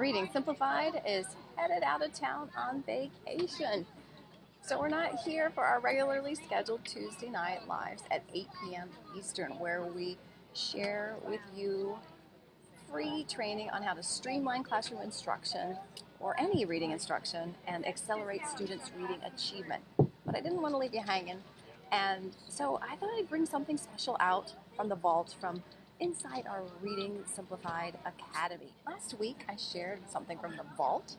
Reading Simplified is headed out of town on vacation. So we're not here for our regularly scheduled Tuesday night lives at 8 p.m. Eastern, where we share with you free training on how to streamline classroom instruction or any reading instruction and accelerate students' reading achievement. But I didn't want to leave you hanging, and so I thought I'd bring something special out from the vault from inside our Reading Simplified Academy. Last week I shared something from the vault.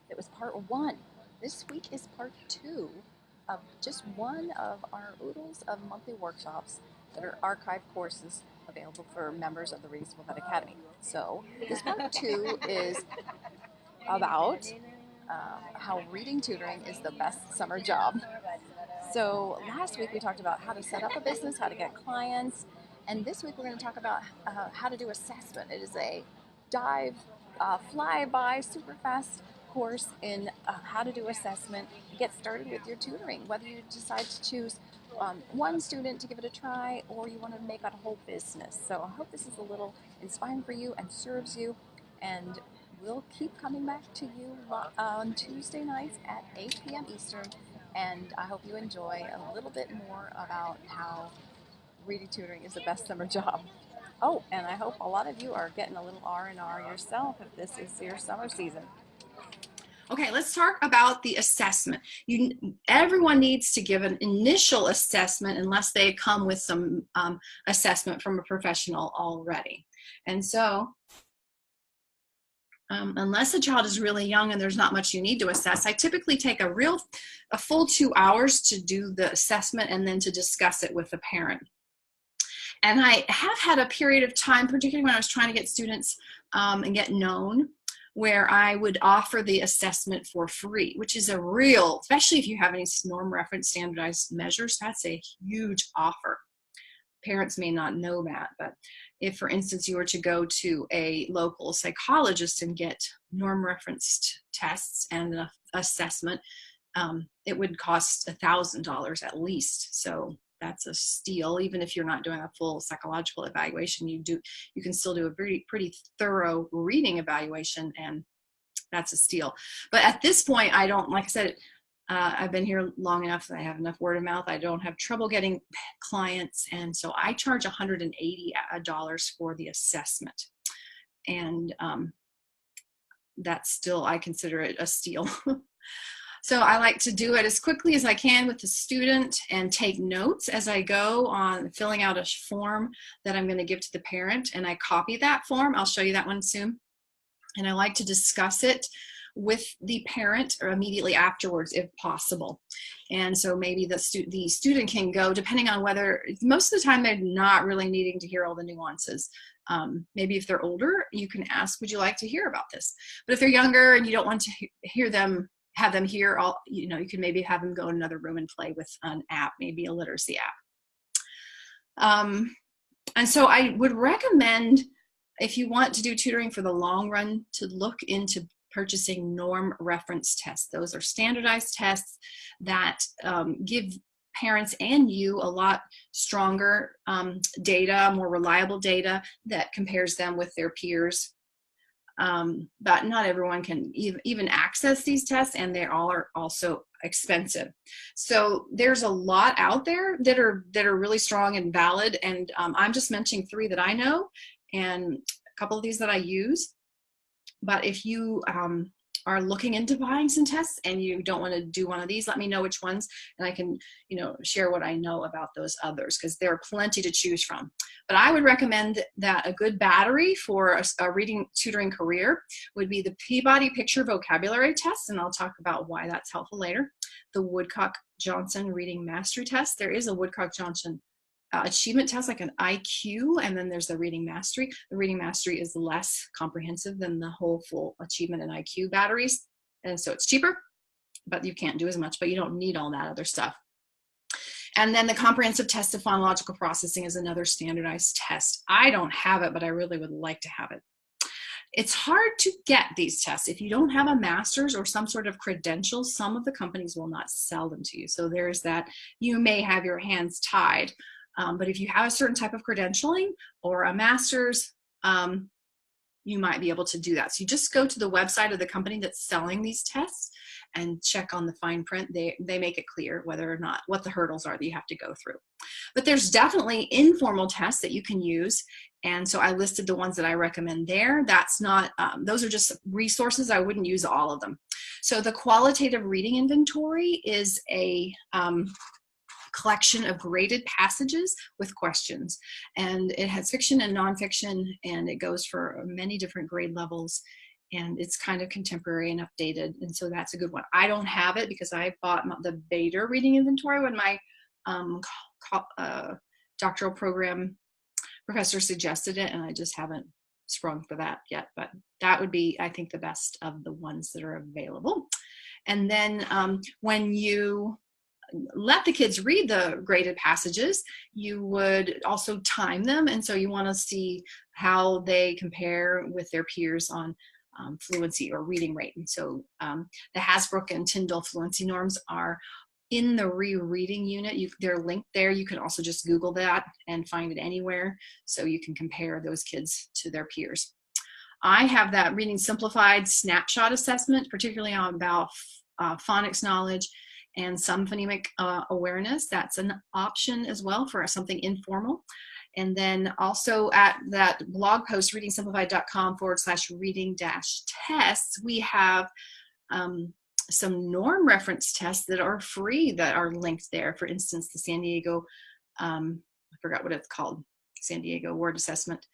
It was part one. This week is part two of just one of our oodles of monthly workshops that are archived courses available for members of the Reading Simplified Academy. So this part two is about how reading tutoring is the best summer job. So last week we talked about how to set up a business, how to get clients, and this week we're going to talk about how to do assessment. It is a dive, fly-by, super fast course in how to do assessment. Get started with your tutoring, whether you decide to choose one student to give it a try or you want to make it a whole business. So I hope this is a little inspiring for you and serves you, and we'll keep coming back to you on Tuesday nights at 8 p.m. Eastern, and I hope you enjoy a little bit more about how reading tutoring is the best summer job. Oh, and I hope a lot of you are getting a little R&R yourself if this is your summer season. Okay, let's talk about the assessment. Everyone needs to give an initial assessment unless they come with some assessment from a professional already. And so, unless the child is really young and there's not much you need to assess, I typically take a full 2 hours to do the assessment and then to discuss it with the parent. And I have had a period of time, particularly when I was trying to get students and get known, where I would offer the assessment for free, which is a real, especially if you have any norm reference standardized measures, that's a huge offer. Parents may not know that, but if, for instance, you were to go to a local psychologist and get norm referenced tests and an assessment, it would cost $1,000 at least. So that's a steal. Even if you're not doing a full psychological evaluation, you can still do a pretty thorough reading evaluation, and that's a steal. But at this point, I don't, like I said, I've been here long enough that I have enough word of mouth. I don't have trouble getting clients, and so I charge $180 for the assessment, and that's still, I consider it a steal. So I like to do it as quickly as I can with the student and take notes as I go on filling out a form that I'm going to give to the parent, and I copy that form. I'll show you that one soon. And I like to discuss it with the parent or immediately afterwards if possible. And so maybe the student can go, depending on whether, most of the time they're not really needing to hear all the nuances. Maybe if they're older, you can ask, would you like to hear about this? But if they're younger and you don't want to have them hear all, you can maybe have them go in another room and play with an app, maybe a literacy app. And so I would recommend, if you want to do tutoring for the long run, to look into purchasing norm reference tests. Those are standardized tests that give parents and you a lot stronger data, more reliable data that compares them with their peers. But not everyone can even access these tests, and they all are also expensive. So there's a lot out there that are really strong and valid, and I'm just mentioning 3 that I know and a couple of these that I use. But if you are looking into buying some tests and you don't want to do one of these, let me know which ones, and I can share what I know about those others, because there are plenty to choose from. But I would recommend that a good battery for a reading tutoring career would be the Peabody Picture Vocabulary Test, and I'll talk about why that's helpful later. The Woodcock-Johnson Reading Mastery Test. There is a Woodcock-Johnson achievement test, like an IQ, and then there's the reading mastery. The reading mastery is less comprehensive than the whole full achievement and IQ batteries, and so it's cheaper, but you can't do as much, but you don't need all that other stuff. And then the comprehensive test of phonological processing is another standardized test. I don't have it, but I really would like to have it. It's hard to get these tests. If you don't have a master's or some sort of credential, some of the companies will not sell them to you. So there's that. You may have your hands tied. But if you have a certain type of credentialing or a master's, you might be able to do that. So you just go to the website of the company that's selling these tests and check on the fine print. They make it clear whether or not what the hurdles are that you have to go through. But there's definitely informal tests that you can use. And so I listed the ones that I recommend there. That's not, those are just resources. I wouldn't use all of them. So the Qualitative Reading Inventory is a collection of graded passages with questions, and it has fiction and nonfiction, and it goes for many different grade levels, and it's kind of contemporary and updated, and so that's a good one. I don't have it because I bought the beta reading inventory when my doctoral program professor suggested it, and I just haven't sprung for that yet, but that would be, I think, the best of the ones that are available. And then when you let the kids read the graded passages, you would also time them, and so you want to see how they compare with their peers on fluency or reading rate. And so the Hasbrook and Tyndall fluency norms are in the rereading unit. They're linked there. You can also just Google that and find it anywhere, so you can compare those kids to their peers. I have that Reading Simplified snapshot assessment, particularly on about phonics knowledge and some phonemic awareness. That's an option as well for something informal. And then also at that blog post, readingsimplified.com/reading-tests, we have some norm reference tests that are free that are linked there. For instance, the San Diego, I forgot what it's called, San Diego word assessment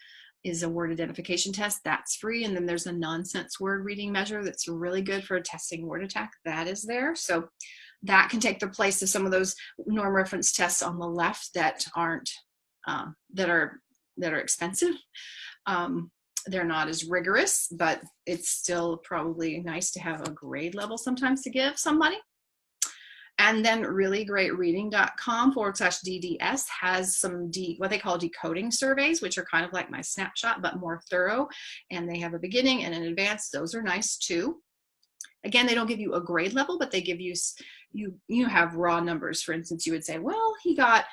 is a word identification test. That's free. And then there's a nonsense word reading measure that's really good for testing word attack. That is there. So that can take the place of some of those norm reference tests on the left that aren't, that are expensive. They're not as rigorous, but it's still probably nice to have a grade level sometimes to give somebody. And then reallyGreatReading.com/DDS has some what they call decoding surveys, which are kind of like my snapshot, but more thorough. And they have a beginning and an advanced. Those are nice too. Again, they don't give you a grade level, but they give you, you have raw numbers. For instance, you would say, well, he got,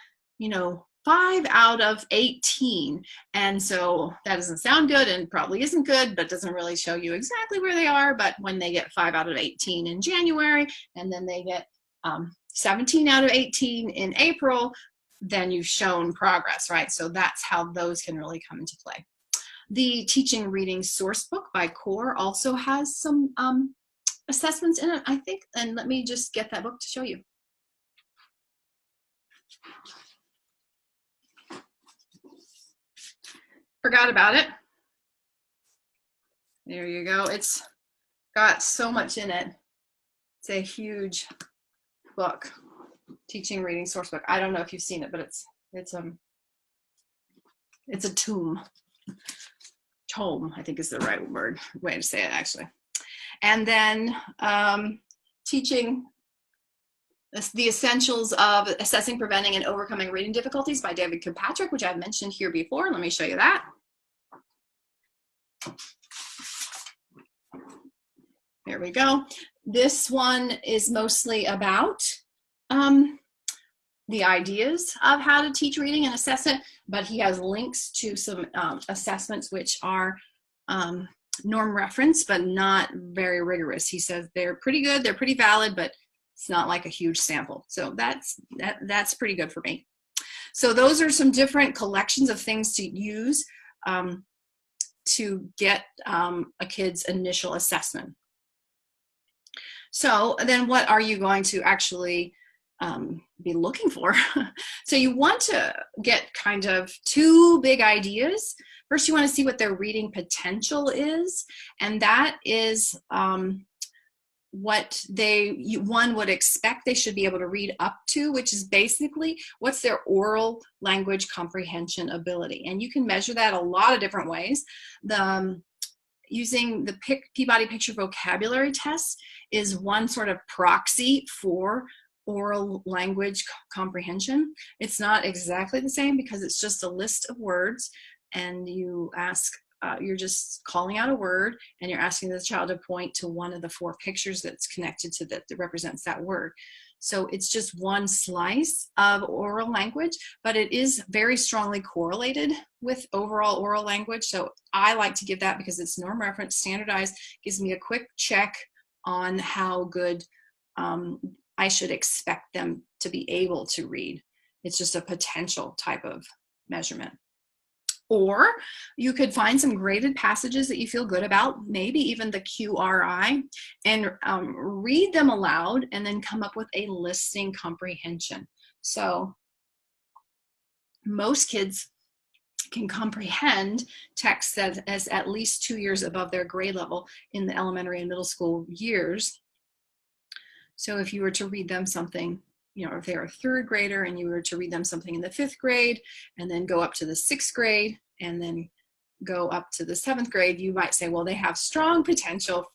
5 out of 18. And so that doesn't sound good and probably isn't good, but doesn't really show you exactly where they are. But when they get 5 out of 18 in January, and then they get 17 out of 18 in April, then you've shown progress, right? So that's how those can really come into play. The Teaching Reading Sourcebook by Core also has some assessments in it, I think. And let me just get that book to show you. Forgot about it. There you go. It's got so much in it. It's a huge book, Teaching Reading Sourcebook. I don't know if you've seen it, but it's a tome. Tome, I think is the right way to say it, actually. And then Teaching the Essentials of Assessing, Preventing, and Overcoming Reading Difficulties by David Kilpatrick, which I've mentioned here before. Let me show you that. There we go. This one is mostly about the ideas of how to teach reading and assess it, but he has links to some assessments which are norm reference, but not very rigorous. He says they're pretty good, they're pretty valid, but it's not like a huge sample. So that's pretty good for me. So those are some different collections of things to use to get a kid's initial assessment. So then what are you going to actually be looking for? So you want to get kind of 2 big ideas. First, you want to see what their reading potential is, and that is what one would expect they should be able to read up to, which is basically what's their oral language comprehension ability. And you can measure that a lot of different ways. Using the Peabody Picture Vocabulary Test is one sort of proxy for oral language comprehension. It's not exactly the same because it's just a list of words, and you ask, you're just calling out a word, and you're asking the child to point to one of the 4 pictures that's connected to that represents that word. So it's just one slice of oral language, but it is very strongly correlated with overall oral language. So I like to give that because it's norm reference, standardized, gives me a quick check on how good I should expect them to be able to read. It's just a potential type of measurement. Or you could find some graded passages that you feel good about, maybe even the QRI, and read them aloud and then come up with a listening comprehension. So most kids can comprehend text that is at least 2 years above their grade level in the elementary and middle school years. So if you were to read them something, you know, if they're a third grader and you were to read them something in the 5th grade and then go up to the 6th grade and then go up to the 7th grade, you might say, well, they have strong potential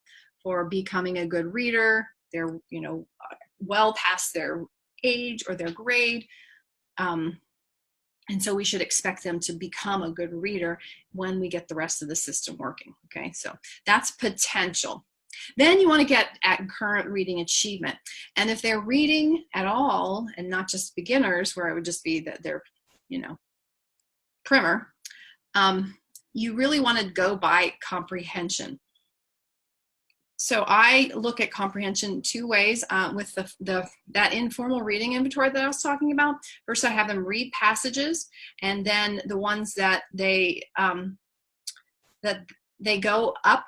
for becoming a good reader. They're, you know, well past their age or their grade. And so we should expect them to become a good reader when we get the rest of the system working. Okay, so that's potential. Then you want to get at current reading achievement. And if they're reading at all, and not just beginners, where it would just be that they're, you know, primer, you really want to go by comprehension. So I look at comprehension 2 ways with that informal reading inventory that I was talking about. First, I have them read passages, and then the ones that they go up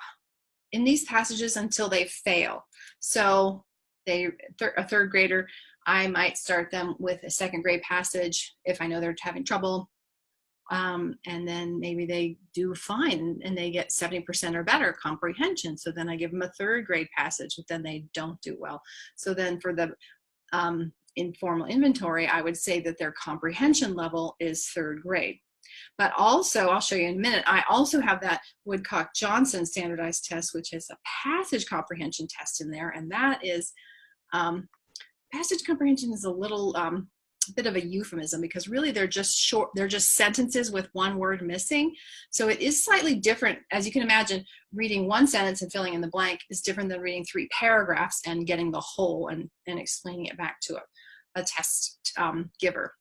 in these passages until they fail. So a 3rd grader, I might start them with a 2nd grade passage if I know they're having trouble. And then maybe they do fine and they get 70% or better comprehension. So then I give them a 3rd grade passage, but then they don't do well. So then for the informal inventory, I would say that their comprehension level is 3rd grade. But also, I'll show you in a minute, I also have that Woodcock-Johnson standardized test, which is a passage comprehension test in there. And that is, passage comprehension is a little bit of a euphemism because really they're just short, they're just sentences with one word missing. So it is slightly different. As you can imagine, reading one sentence and filling in the blank is different than reading 3 paragraphs and getting the whole and explaining it back to a test giver.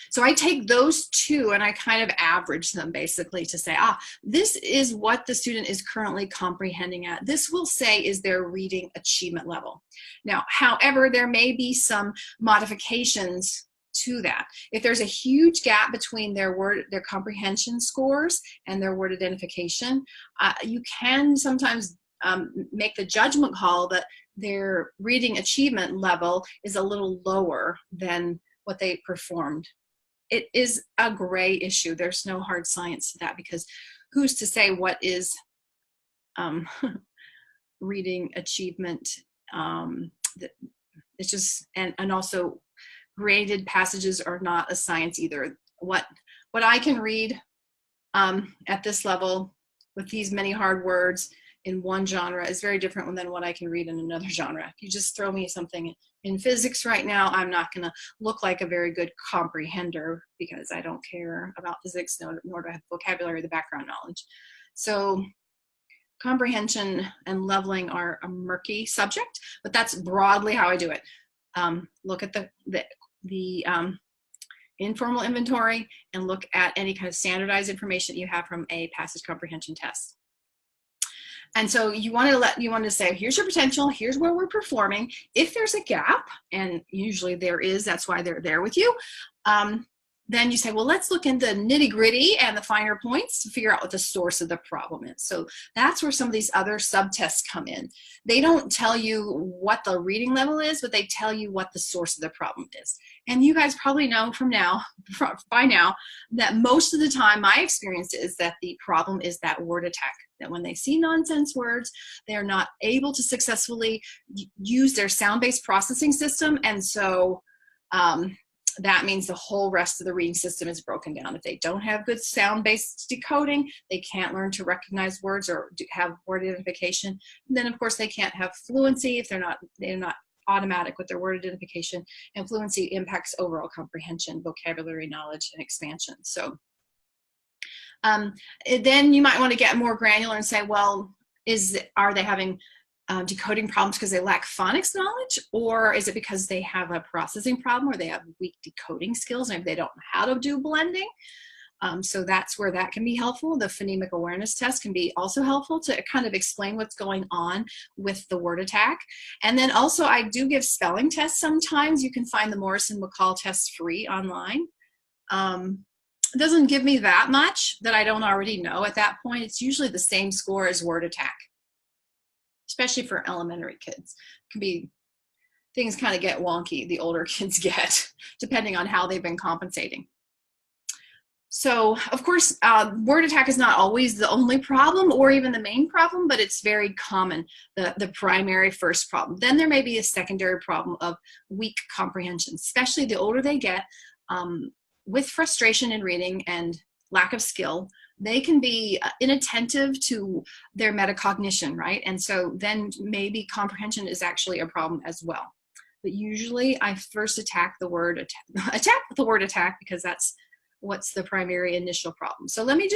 So I take those 2 and I kind of average them basically to say, this is what the student is currently comprehending at. This will say is their reading achievement level. Now, however, there may be some modifications to that. If there's a huge gap between their comprehension scores and their word identification, you can sometimes make the judgment call that their reading achievement level is a little lower than what they performed. It is a gray issue. There's no hard science to that because who's to say what is reading achievement? It's just, and also graded passages are not a science either. What I can read at this level with these many hard words in one genre is very different than what I can read in another genre. If you just throw me something in physics right now, I'm not going to look like a very good comprehender because I don't care about physics, nor do I have vocabulary or the background knowledge. So comprehension and leveling are a murky subject, but that's broadly how I do it. Look at the informal inventory and look at any kind of standardized information that you have from a passage comprehension test. And so you want to say, here's your potential, here's where we're performing. If there's a gap, and usually there is, that's why they're there with you, then you say, well, let's look into nitty gritty and the finer points to figure out what the source of the problem is. So that's where some of these other subtests come in. They don't tell you what the reading level is, but they tell you what the source of the problem is. And you guys probably know by now that most of the time my experience is that the problem is that word attack, that when they see nonsense words, they're not able to successfully use their sound-based processing system. And so that means the whole rest of the reading system is broken down. If they don't have good sound-based decoding, they can't learn to recognize words or have word identification. And then, of course, they can't have fluency if they're not automatic with their word identification. And fluency impacts overall comprehension, vocabulary knowledge, and expansion. So then you might want to get more granular and say, well, are they having decoding problems because they lack phonics knowledge, or is it because they have a processing problem or they have weak decoding skills and they don't know how to do blending? So that's where that can be helpful. The phonemic awareness test can be also helpful to kind of explain what's going on with the word attack. And then also I do give spelling tests sometimes. You can find the Morrison-McCall test free online. It doesn't give me that much that I don't already know at that point. It's usually the same score as word attack, especially for elementary kids. It can be, things kind of get wonky the older kids get, depending on how they've been compensating. So, of course, word attack is not always the only problem or even the main problem, but it's very common, the primary first problem. Then there may be a secondary problem of weak comprehension, especially the older they get. With frustration in reading and lack of skill, they can be inattentive to their metacognition, right? And so then maybe comprehension is actually a problem as well. But usually I first attack the word attack because that's what's the primary initial problem. So let me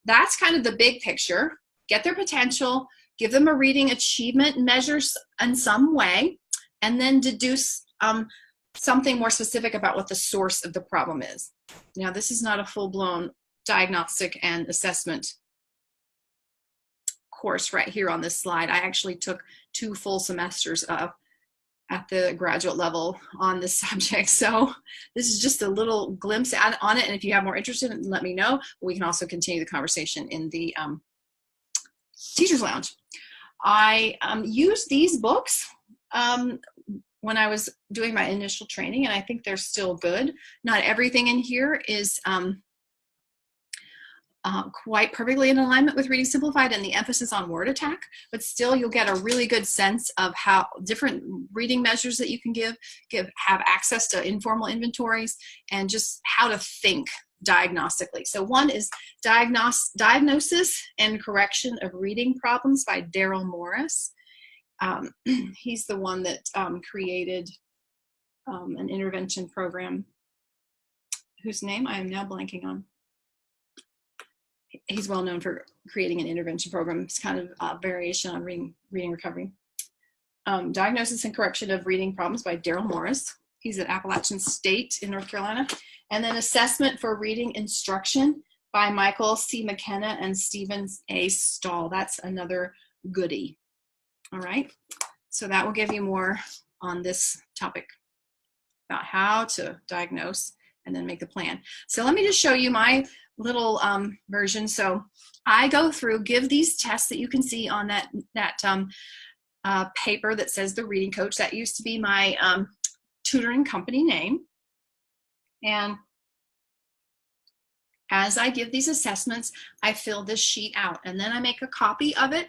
that's kind of the big picture. Get their potential, give them a reading achievement measures in some way, and then deduce something more specific about what the source of the problem is. Now, this is not a full-blown diagnostic and assessment course right here on this slide. I actually took 2 full semesters at the graduate level on this subject. So this is just a little glimpse on it. And if you have more interest in it, let me know. We can also continue the conversation in the Teacher's Lounge. I used these books when I was doing my initial training, and I think they're still good. Not everything in here is quite perfectly in alignment with Reading Simplified and the emphasis on word attack, but still you'll get a really good sense of how different reading measures that you can have access to informal inventories, and just how to think diagnostically. So one is Diagnosis and Correction of Reading Problems by Daryl Morris. He's the one that created an intervention program whose name I am now blanking on. He's well known for creating an intervention program. It's kind of a variation on reading recovery. Diagnosis and Correction of Reading Problems by Daryl Morris. He's at Appalachian State in North Carolina. And then Assessment for Reading Instruction by Michael C. McKenna and Stephen A. Stahl. That's another goodie. All right, so that will give you more on this topic about how to diagnose and then make the plan. So let me just show you my little version. So I go through, give these tests that you can see on that paper that says The Reading Coach. That used to be my tutoring company name. And as I give these assessments, I fill this sheet out, and then I make a copy of it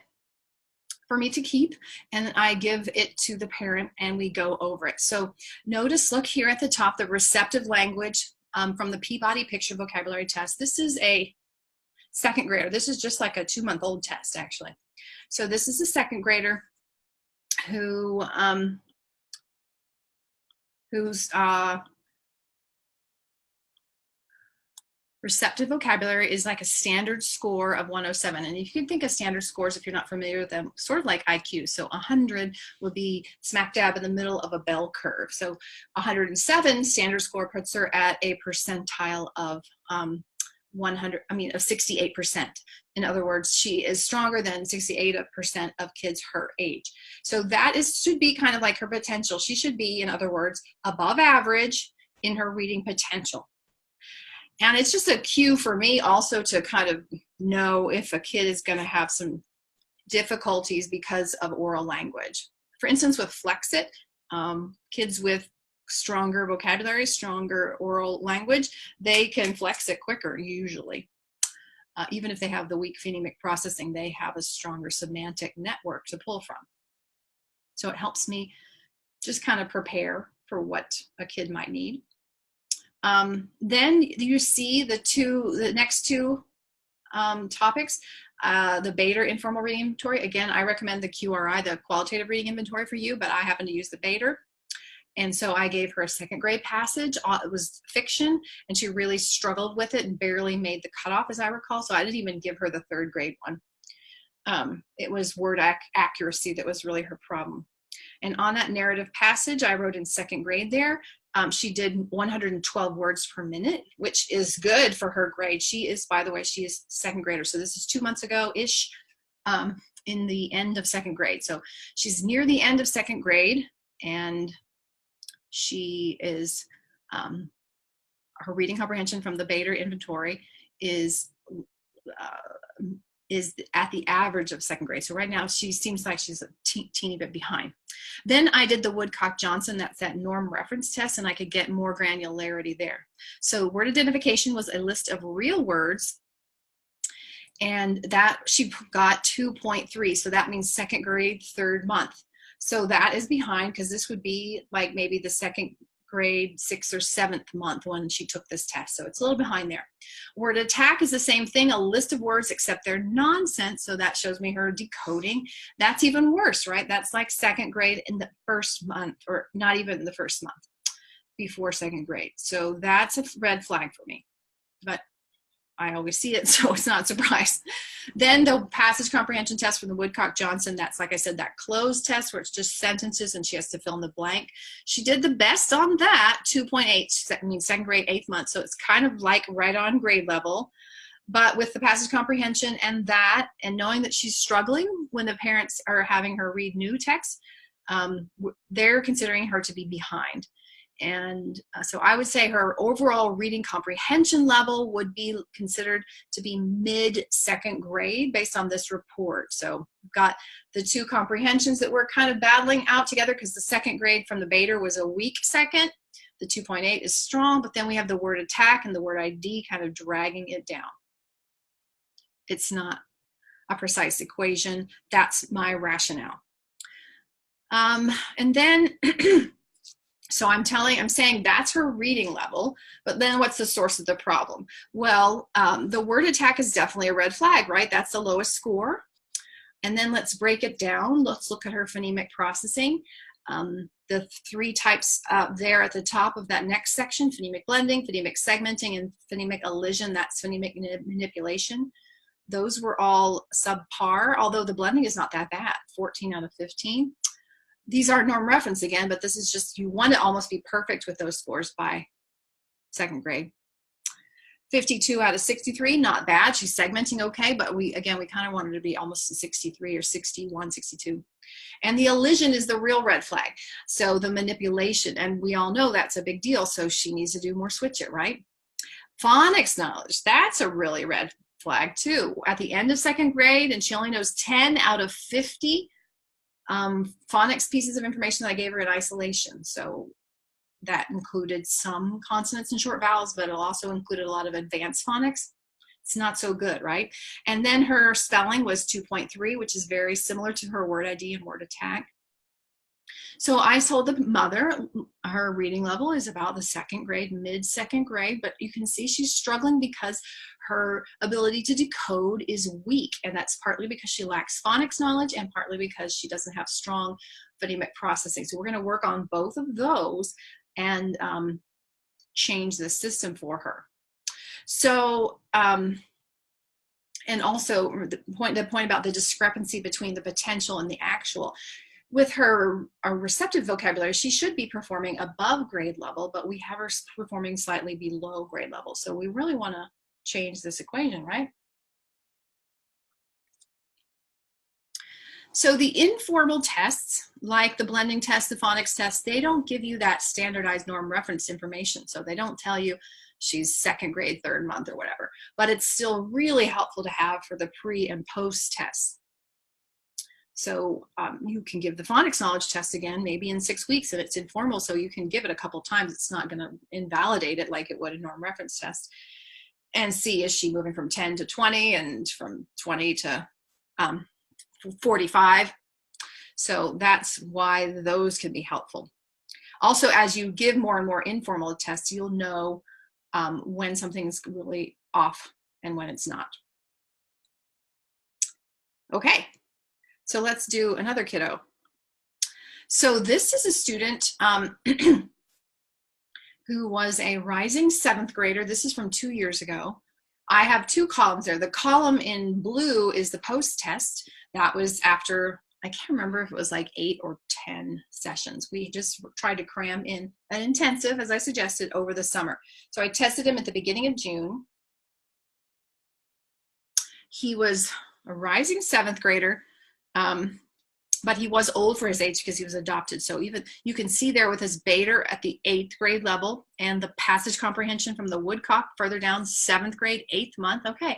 for me to keep, and I give it to the parent, and we go over it. So notice, look here at the top, the receptive language from the Peabody Picture Vocabulary Test. This is a second grader. This is just like a 2-month-old test, actually. So this is a second grader whose receptive vocabulary is like a standard score of 107. And you can think of standard scores, if you're not familiar with them, sort of like IQ. So 100 would be smack dab in the middle of a bell curve. So 107 standard score puts her at a percentile of 68%. In other words, she is stronger than 68% of kids her age. So that should be kind of like her potential. She should be, in other words, above average in her reading potential. And it's just a cue for me also to kind of know if a kid is going to have some difficulties because of oral language. For instance, with Flexit, kids with stronger vocabulary, stronger oral language, they can flex it quicker usually. Even if they have the weak phonemic processing, they have a stronger semantic network to pull from. So it helps me just kind of prepare for what a kid might need. Then you see the next two topics, the Bader Informal Reading Inventory. Again, I recommend the QRI, the Qualitative Reading Inventory for you, but I happen to use the Bader. And so I gave her a second grade passage. It was fiction, and she really struggled with it and barely made the cutoff, as I recall. So I didn't even give her the third grade one. it was word accuracy that was really her problem. And on that narrative passage, I wrote in second grade there, she did 112 words per minute, which is good for her grade. She is, by the way, she is second grader. So this is 2 months ago-ish, in the end of second grade. So she's near the end of second grade, and she is, her reading comprehension from the Bader inventory is at the average of second grade. So right now she seems like she's a teeny bit behind. Then I did the Woodcock-Johnson, that's that norm reference test, and I could get more granularity there. So word identification was a list of real words, and that she got 2.3. So that means second grade, third month. So that is behind, because this would be like maybe the second grade 6th or 7th month when she took this test. So it's a little behind there. Word attack is the same thing, a list of words except they're nonsense. So that shows me her decoding. That's even worse, right? That's like second grade in the first month, or not even the first month before second grade. So that's a red flag for me. But I always see it, so it's not a surprise. Then the passage comprehension test from the Woodcock-Johnson, that's, like I said, that closed test where it's just sentences and she has to fill in the blank. She did the best on that, 2.8, I mean second grade, 8th month, so it's kind of like right on grade level. But with the passage comprehension and that, and knowing that she's struggling when the parents are having her read new text, they're considering her to be behind. And so I would say her overall reading comprehension level would be considered to be mid-second grade based on this report. So we've got the two comprehensions that we're kind of battling out together, because the second grade from the Bader was a weak second. The 2.8 is strong, but then we have the word attack and the word ID kind of dragging it down. It's not a precise equation. That's my rationale. And then so I'm saying that's her reading level, but then what's the source of the problem? Well, the word attack is definitely a red flag, right? That's the lowest score. And then let's break it down. Let's look at her phonemic processing. The three types there at the top of that next section: phonemic blending, phonemic segmenting, and phonemic elision. That's phonemic manipulation. Those were all subpar, although the blending is not that bad, 14 out of 15. These aren't norm reference again, but this is just, you want to almost be perfect with those scores by second grade. 52 out of 63, not bad. She's segmenting okay, but we kind of wanted to be almost a 63 or 61, 62. And the elision is the real red flag. So the manipulation, and we all know that's a big deal, so she needs to do more switch it, right? Phonics knowledge, that's a really red flag too. At the end of second grade, and she only knows 10 out of 50 phonics pieces of information that I gave her in isolation. So that included some consonants and short vowels, but it also included a lot of advanced phonics. It's not so good, right? And then her spelling was 2.3, which is very similar to her word ID and word attack. So I told the mother her reading level is about the second grade, mid-second grade, but you can see she's struggling because her ability to decode is weak, and that's partly because she lacks phonics knowledge and partly because she doesn't have strong phonemic processing. So we're going to work on both of those and change the system for her. So, and also the point about the discrepancy between the potential and the actual. With her receptive vocabulary, she should be performing above grade level, but we have her performing slightly below grade level. So we really want to change this equation, right? So the informal tests, like the blending test, the phonics test, they don't give you that standardized norm reference information. So they don't tell you she's second grade, third month or whatever, but it's still really helpful to have for the pre and post tests. So you can give the phonics knowledge test again, maybe in 6 weeks, and it's informal, so you can give it a couple times. It's not going to invalidate it like it would a norm reference test. And see, is she moving from 10 to 20 and from 20 to 45? So that's why those can be helpful. Also, as you give more and more informal tests, you'll know when something's really off and when it's not. Okay. So let's do another kiddo. So this is a student who was a rising 7th grader. This is from 2 years ago. I have two columns there. The column in blue is the post-test. That was after, I can't remember if it was like 8 or 10 sessions. We just tried to cram in an intensive, as I suggested, over the summer. So I tested him at the beginning of June. He was a rising 7th grader, but he was old for his age because he was adopted. So even you can see there with his Bader at the 8th grade level and the passage comprehension from the Woodcock further down, 7th grade, 8th month. Okay,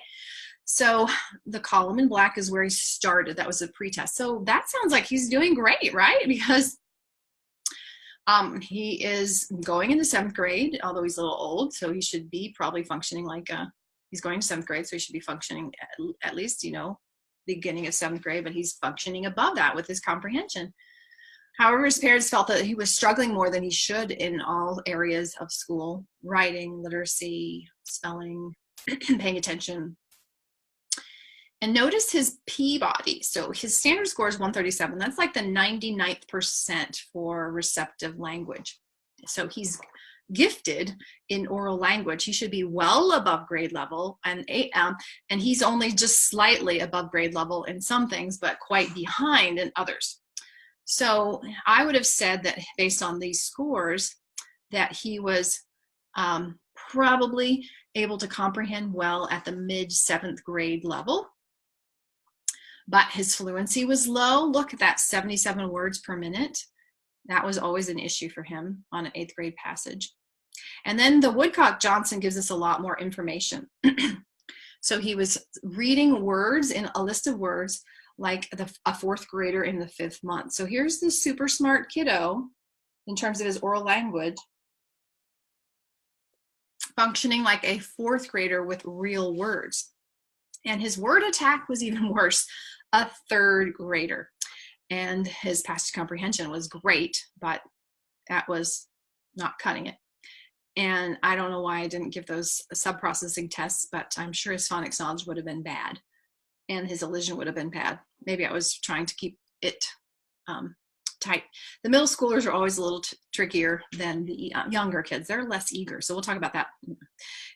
so the column in black is where he started. That was a pretest. So that sounds like he's doing great, right? Because he is going into 7th grade, although he's a little old, so he should be probably functioning like he's going to 7th grade, so he should be functioning at least, you know, beginning of 7th grade, but he's functioning above that with his comprehension. However, his parents felt that he was struggling more than he should in all areas of school: writing, literacy, spelling, paying attention. And notice his Peabody. So his standard score is 137. That's like the 99th percent for receptive language. So he's gifted in oral language. He should be well above grade level, and he's only just slightly above grade level in some things, but quite behind in others. So I would have said that based on these scores that he was probably able to comprehend well at the mid 7th grade level, but his fluency was low. Look at that, 77 words per minute. That was always an issue for him on an 8th grade passage. And then the Woodcock-Johnson gives us a lot more information. So he was reading words in a list of words like a 4th grader in the 5th month. So here's the super smart kiddo in terms of his oral language, functioning like a 4th grader with real words. And his word attack was even worse, a 3rd grader. And his passage comprehension was great, but that was not cutting it. And I don't know why I didn't give those sub-processing tests, but I'm sure his phonics knowledge would have been bad, and his elision would have been bad. Maybe I was trying to keep it tight. The middle schoolers are always a little trickier than the younger kids. They're less eager. So we'll talk about that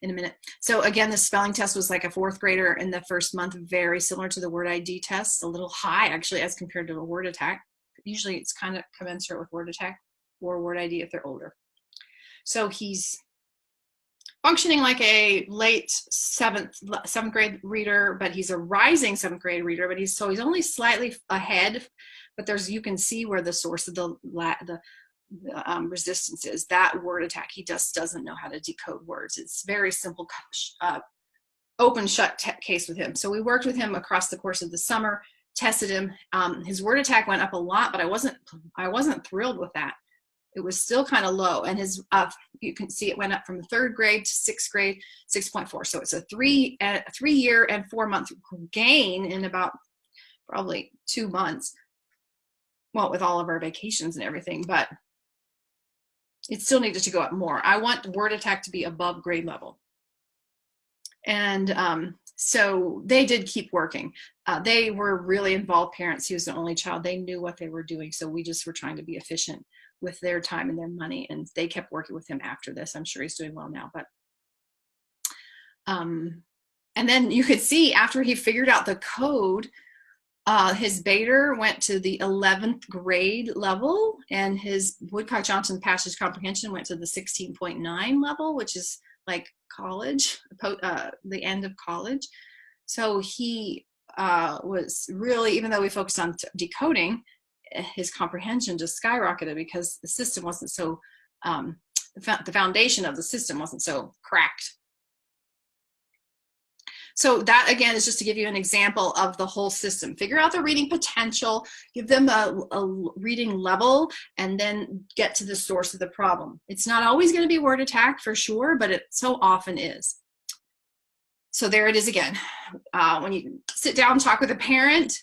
in a minute. So again, the spelling test was like a 4th grader in the 1st month, very similar to the word ID test, a little high actually as compared to a word attack. Usually it's kind of commensurate with word attack or word ID if they're older. So he's functioning like a late 7th grade reader, but he's a rising 7th grade reader, but he's only slightly ahead, but you can see where the source of the resistance is. That word attack, he just doesn't know how to decode words. It's very simple, open shut case with him. So we worked with him across the course of the summer, tested him. His word attack went up a lot, but I wasn't thrilled with that. It was still kind of low, and his you can see it went up from 3rd grade to 6th grade, 6.4. So it's a 3-year and 4-month gain in about probably 2 months. Well, with all of our vacations and everything, but it still needed to go up more. I want word attack to be above grade level. And so they did keep working. They were really involved parents. He was the only child. They knew what they were doing. So we just were trying to be efficient with their time and their money. And they kept working with him after this. I'm sure he's doing well now. But and then you could see after he figured out the code, his Bader went to the 11th grade level, and his Woodcock-Johnson passage comprehension went to the 16.9 level, which is like college, the end of college. So he was really, even though we focused on decoding, his comprehension just skyrocketed because the system wasn't so, the foundation of the system wasn't so cracked. So that, again, is just to give you an example of the whole system. Figure out the reading potential, give them a reading level, and then get to the source of the problem. It's not always going to be word attack for sure, but it so often is. So there it is again. When you sit down and talk with a parent,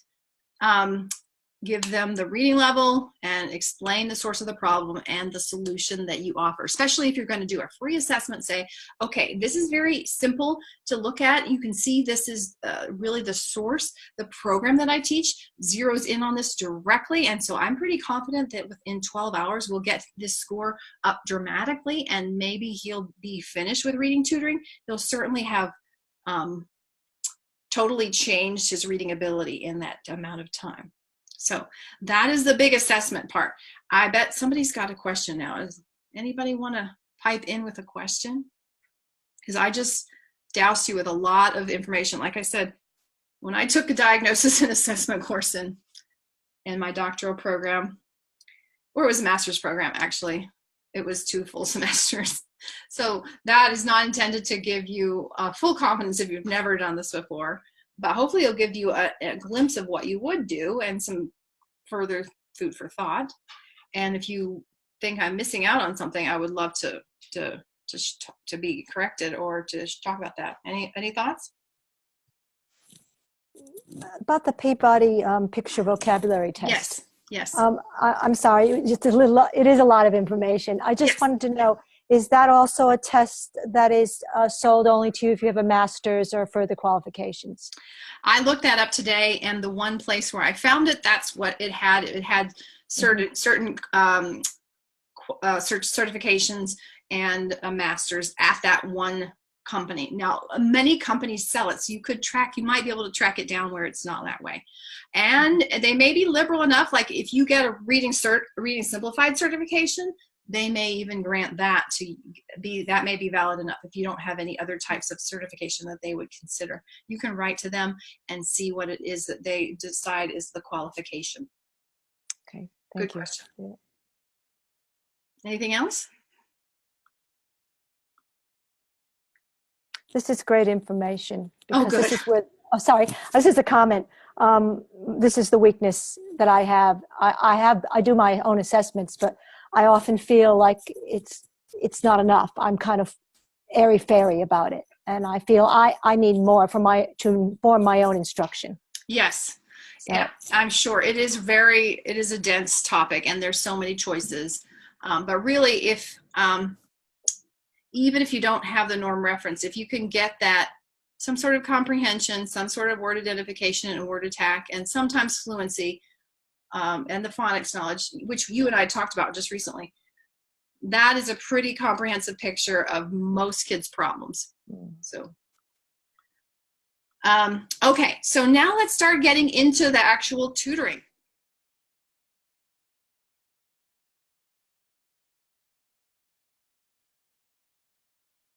give them the reading level and explain the source of the problem and the solution that you offer. Especially if you're going to do a free assessment, say, okay, this is very simple to look at. You can see this is really the source. The program that I teach zeroes in on this directly. And so I'm pretty confident that within 12 hours, we'll get this score up dramatically, and maybe he'll be finished with reading tutoring. He'll certainly have totally changed his reading ability in that amount of time. So that is the big assessment part. I bet somebody's got a question now. Does anybody want to pipe in with a question? Because I just doused you with a lot of information. Like I said, when I took a diagnosis and assessment course in my doctoral program, or it was a master's program actually, it was 2 full semesters. So that is not intended to give you full confidence if you've never done this before, but hopefully it'll give you a glimpse of what you would do and some further food for thought. And if you think I'm missing out on something, I would love to be corrected or to talk about that. Any thoughts? About the Peabody picture vocabulary test. Yes. I'm sorry, it is a lot of information. I just wanted to know, is that also a test that is sold only to you if you have a master's or further qualifications? I looked that up today, and the one place where I found it, that's what it had. It had certain certifications and a master's at that one company. Now, many companies sell it, so you might be able to track it down where it's not that way. And they may be liberal enough, like if you get a Reading Simplified certification, they may even grant that that may be valid enough if you don't have any other types of certification that they would consider. You can write to them and see what it is that they decide is the qualification. Okay, Good question. Yeah. Anything else? This is great information. Oh, good. This is a comment. This is the weakness that I have. I do my own assessments, but I often feel like it's not enough. I'm kind of airy-fairy about it, and I feel I need more to inform my own instruction. Yes. So. Yeah, I'm sure it is a dense topic, and there's so many choices. But really, even if you don't have the norm reference, if you can get that, some sort of comprehension, some sort of word identification and word attack, and sometimes fluency, and the phonics knowledge, which you and I talked about just recently, that is a pretty comprehensive picture of most kids' problems. So, okay, so now let's start getting into the actual tutoring.